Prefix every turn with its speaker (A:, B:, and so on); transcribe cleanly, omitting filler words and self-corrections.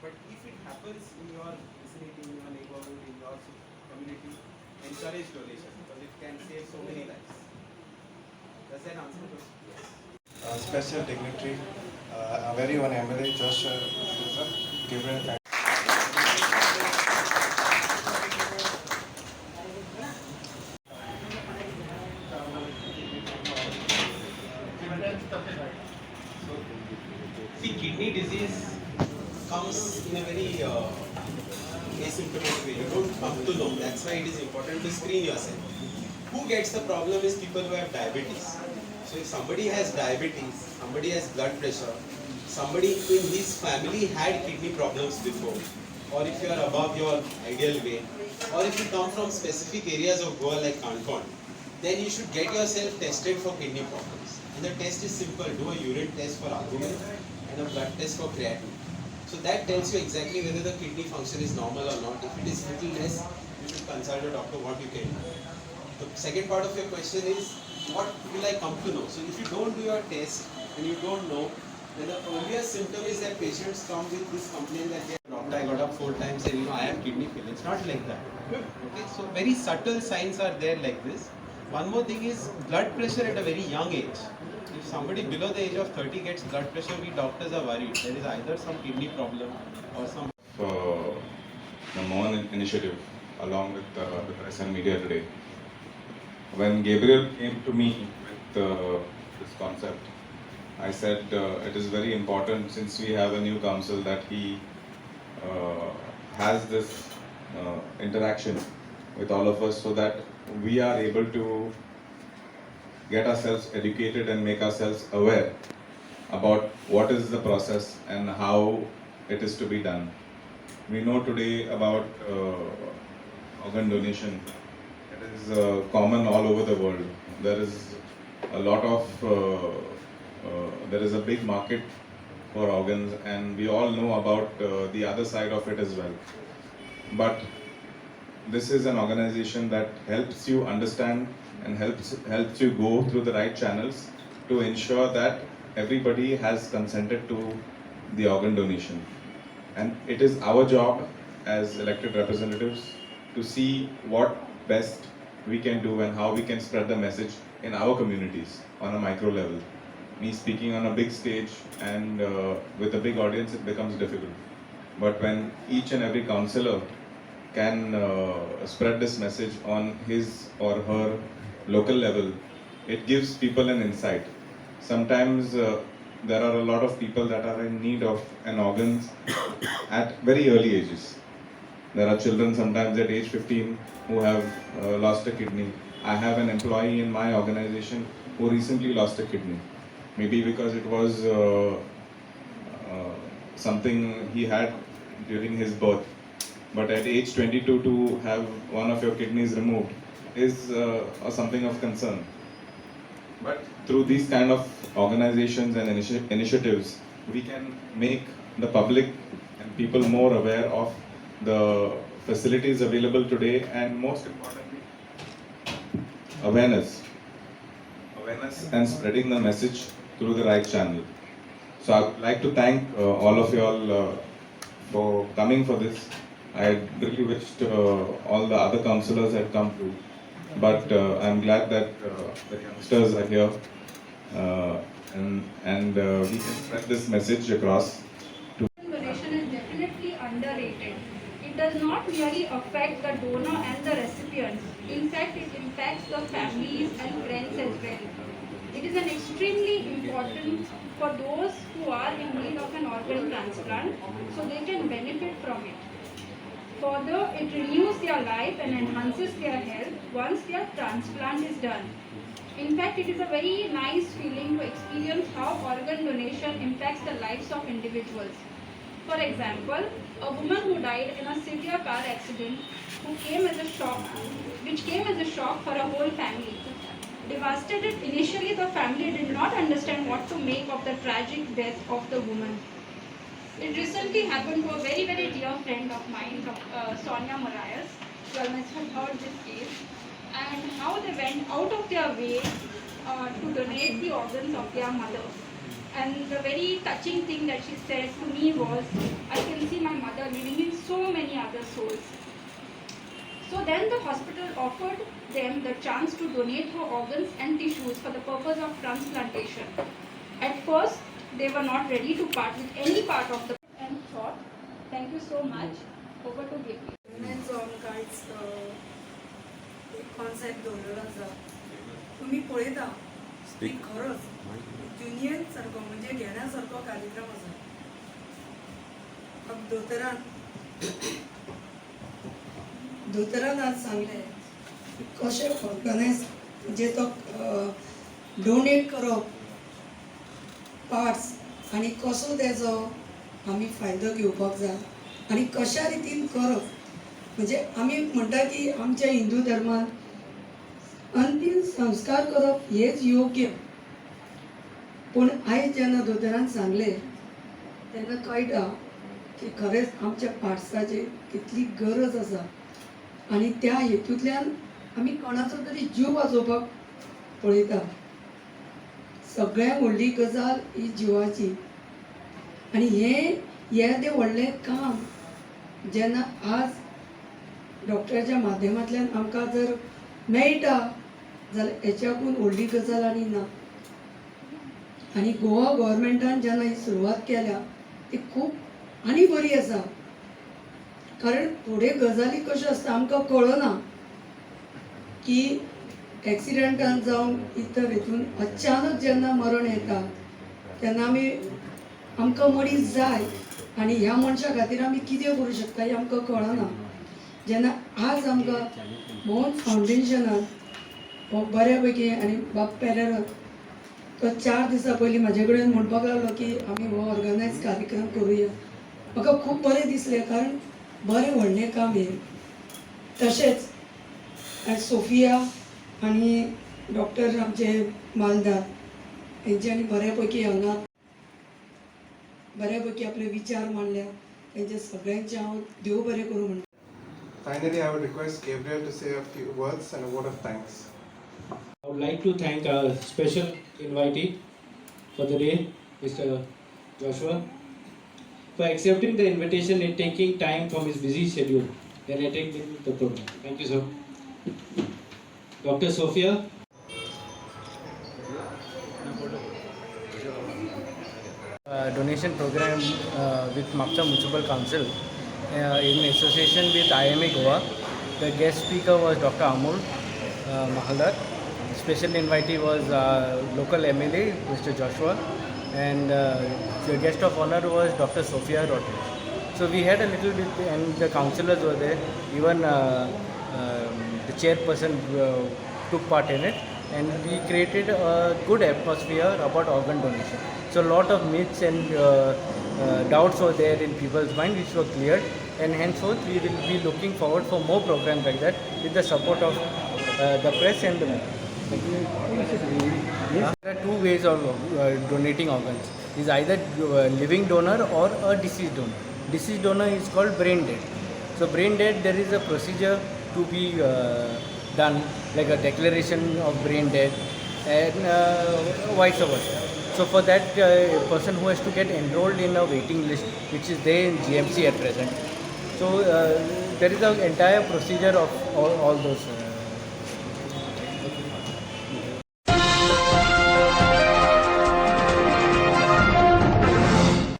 A: But if it happens in your vicinity, in your neighborhood, in your community, encourage donation because it can save so many lives. Does that answer the question? Yes.
B: Special dignitary, our very own MLA, Joshua Gabriel.
A: See, kidney disease comes in a very asymptomatic way. You don't come to know. That's why it is important to screen yourself. Who gets the problem is people who have diabetes. So if somebody has diabetes, somebody has blood pressure, somebody in his family had kidney problems before, or if you are above your ideal weight, or if you come from specific areas of Goa like Kanpon, then you should get yourself tested for kidney problems. And the test is simple. Do a urine test for albumin and a blood test for creatinine. So that tells you exactly whether the kidney function is normal or not. If it is little less, you should consult a doctor what you can do. The second part of your question is, what will I come to know? So if you don't do your test and you don't know, then the earliest symptom is that patients come with this complaint that doctor, I got up 4 times and I have kidney failure. It's not like that. Okay, so very subtle signs are there like this. One more thing is blood pressure at a very young age. If somebody below the age of 30 gets blood pressure, we doctors are worried. There is either some kidney problem or some.
C: The MOHAN initiative along with the press and media today. When Gabriel came to me with this concept, I said it is very important, since we have a new council, that he has this interaction with all of us so that we are able to get ourselves educated and make ourselves aware about what is the process and how it is to be done. We know today about organ donation. It is common all over the world. There is a lot of, there is a big market for organs, and we all know about the other side of it as well. But this is an organization that helps you understand and helps you go through the right channels to ensure that everybody has consented to the organ donation. And it is our job as elected representatives to see what best we can do and how we can spread the message in our communities on a micro level. Me speaking on a big stage and with a big audience, it becomes difficult. But when each and every councillor can spread this message on his or her local level, it gives people an insight. Sometimes there are a lot of people that are in need of an organ at very early ages. There are children sometimes at age 15 who have lost a kidney. I have an employee in my organization who recently lost a kidney. Maybe because it was something he had during his birth. But at age 22 to have one of your kidneys removed is something of concern. But through these kind of organizations and initiatives, we can make the public and people more aware of the facilities available today, and most importantly, awareness and spreading the message through the right channel. So I would like to thank all of you all for coming for this. I really wished all the other councillors had come too, but I'm glad that the youngsters are here and we can spread this message across.
D: Donation is definitely underrated. It does not merely affect the donor and the recipient. In fact, it impacts the families and friends as well. It is an extremely important for those who are in need of an organ transplant, so they can benefit from it. Further, it renews their life and enhances their health once their transplant is done. In fact, it is a very nice feeling to experience how organ donation impacts the lives of individuals. For example, a woman who died in a severe car accident which came as a shock for a whole family. Devastated, initially the family did not understand what to make of the tragic death of the woman. It recently happened to a very, very dear friend of mine, Sonia Marias. You all must have heard this case. And how they went out of their way to donate the organs of their mother. And the very touching thing that she said to me was, I can can see my mother living in so many other souls. So then the hospital offered them the chance to donate her organs and tissues for the purpose of transplantation. At first, they were not ready to part with any part of the and thought, thank you so much. Over to Gipti.
E: जो आमकांच एक concept दवरलेलो आसा तुमी पळयता की खरोच union सारको म्हणजे घेण्या सारको कार्यक्रम आसा दोतोरान आज सांगलें कशें ऑर्गनायज म्हणजे तो डोनेट करप पार्ट्स आनी कसो तेजो आमी फायदो घेवपाक जाय आनी कशा रितीन करप म्हणजे आमी म्हणटा की आमच्या हिंदू धर्मान अंतिम संस्कार करप हेच योग्य पूण आयज जेन्ना दोतोरान सांगलें तेन्ना कळटा की खरेंच आमच्या पार्ट्साची कितली गरज आसा आनी त्या हेतूंतल्यान आमी कोणाचो तरी जीव वाचोवपाक पळयता सगळ्यांत व्हडली गजाल ही जिवाची आनी हें व्हडलें काम जेन्ना आज डॉक्टराच्या माध्यमांतल्यान आमकां जर मेळटा जाल्यार हेच्याकून व्हडली गजाल आनी ना आनी गोवा गव्हर्मेंटान जेन्ना ही सुरवात केल्या ती खूब आनी बरी आसा कारण थोडे गजाली कश्यो आसता आमकां कळना की एक्सिडेंटान जावन इतर हितून अचानक जेन्ना मरण येता तेन्ना आमकां मनीस जाय आनी ह्या मनशा खातीर आमी कितें करूं शकता हें आमकां कळना जेन्ना आज आमकां मोहन फावंडेशनान हो बऱ्या पैकी आनी बाब पेरेरो तो 4 दिसां पयलीं म्हाजे कडेन म्हणपाक लागलो की आमी हो ऑर्गनायज कार्यक्रम करुया म्हाका खूब बरें दिसलें कारण बरें व्हडलें काम हें तशेंच सोफिया आनी डॉक्टर आमचे मालदार हेंच्यांनी बऱ्या पैकी हांगा बऱ्या पैकी आपले विचार मांडल्या तेंचे सगळ्यांचे हांव देव बरें करूं म्हणटा.
B: Finally, I would request Gabriel to say a few words and a word of thanks.
F: I would like to thank our special invitee for the day, Mr. Joshua, for accepting the invitation and taking time from his busy schedule and attending the program. Thank you, sir. Dr. Sophia.
G: Donation program with Mapsa Municipal Council in association with IMA Goa. The guest speaker was Dr. Amol Mahaldar. Special invitee was local MLA Mr. Joshua, and the guest of honor was Dr. Sophia Rodriguez. So we had a little bit, and the councillors were there. Even the chairperson took part in it, and we created a good atmosphere about organ donation. So a lot of myths and doubts were there in people's mind, which were cleared, and henceforth we will be looking forward for more programs like that with the support of the press and the media. There are two ways of donating organs. Is either living donor or a deceased donor. Deceased donor is called brain dead. So brain dead, there is a procedure to be done, like a declaration of brain dead, and vice versa. So for that person who has to get enrolled in a waiting list, which is there in GMC at present. So there is an entire procedure of all those